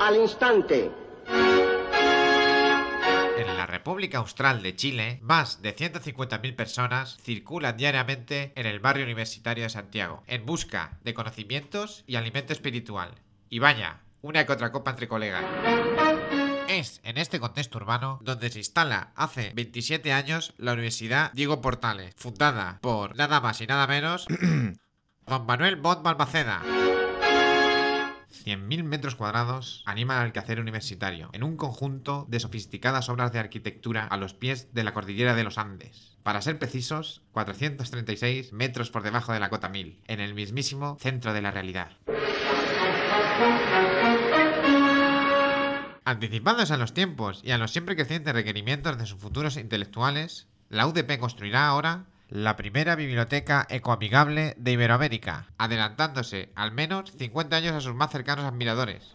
al instante. En la República Austral de Chile, más de 150.000 personas circulan diariamente en el barrio universitario de Santiago, en busca de conocimientos y alimento espiritual. Y vaya, una que otra copa entre colegas. Es en este contexto urbano donde se instala hace 27 años la Universidad Diego Portales, fundada por nada más y nada menos don Manuel Montt Balmaceda. 100.000 metros cuadrados animan al quehacer universitario, en un conjunto de sofisticadas obras de arquitectura a los pies de la cordillera de los Andes. Para ser precisos, 436 metros por debajo de la cota 1000, en el mismísimo centro de la realidad. Anticipándose a los tiempos y a los siempre crecientes requerimientos de sus futuros intelectuales, la UDP construirá ahora la primera biblioteca ecoamigable de Iberoamérica, adelantándose al menos 50 años a sus más cercanos admiradores.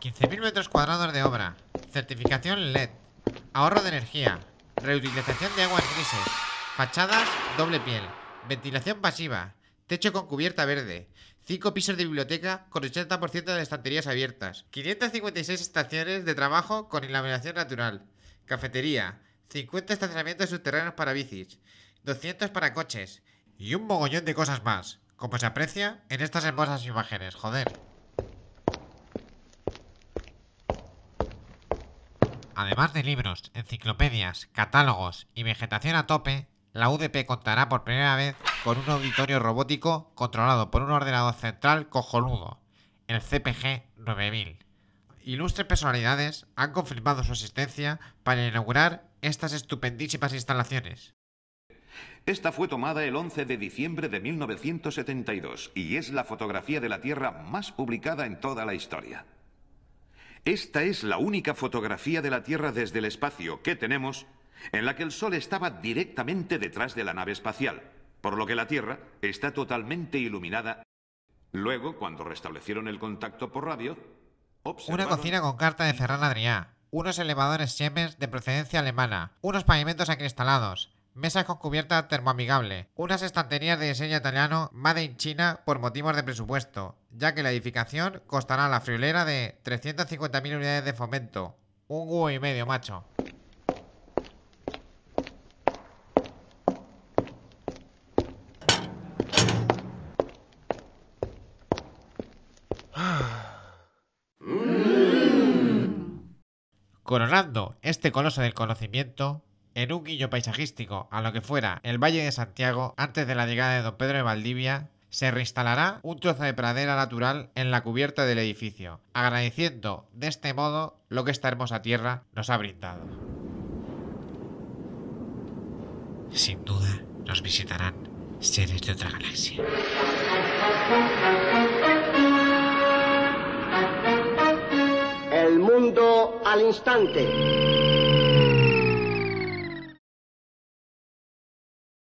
15.000 metros cuadrados de obra, certificación LED, ahorro de energía, reutilización de aguas grises, fachadas doble piel, ventilación pasiva, techo con cubierta verde, 5 pisos de biblioteca con 80% de estanterías abiertas, 556 estaciones de trabajo con iluminación natural, cafetería, 50 estacionamientos subterráneos para bicis, 200 para coches y un mogollón de cosas más, como se aprecia en estas hermosas imágenes, joder. Además de libros, enciclopedias, catálogos y vegetación a tope, la UDP contará por primera vez con un auditorio robótico controlado por un ordenador central cojonudo, el CPG 9000. Ilustres personalidades han confirmado su asistencia para inaugurar estas estupendísimas instalaciones. Esta fue tomada el 11 de diciembre de 1972 y es la fotografía de la Tierra más publicada en toda la historia. Esta es la única fotografía de la Tierra desde el espacio que tenemos en la que el Sol estaba directamente detrás de la nave espacial, por lo que la Tierra está totalmente iluminada. Luego, cuando restablecieron el contacto por radio, una cocina con carta de Ferran Adrià, unos elevadores Siemens de procedencia alemana, unos pavimentos acristalados, mesas con cubierta termoamigable, unas estanterías de diseño italiano made in China por motivos de presupuesto, ya que la edificación costará la friolera de 350.000 unidades de fomento. Un huevo y medio, macho. Coronando este coloso del conocimiento, en un guiño paisajístico a lo que fuera el Valle de Santiago antes de la llegada de don Pedro de Valdivia, se reinstalará un trozo de pradera natural en la cubierta del edificio, agradeciendo de este modo lo que esta hermosa tierra nos ha brindado. Sin duda nos visitarán seres de otra galaxia. El mundo al instante.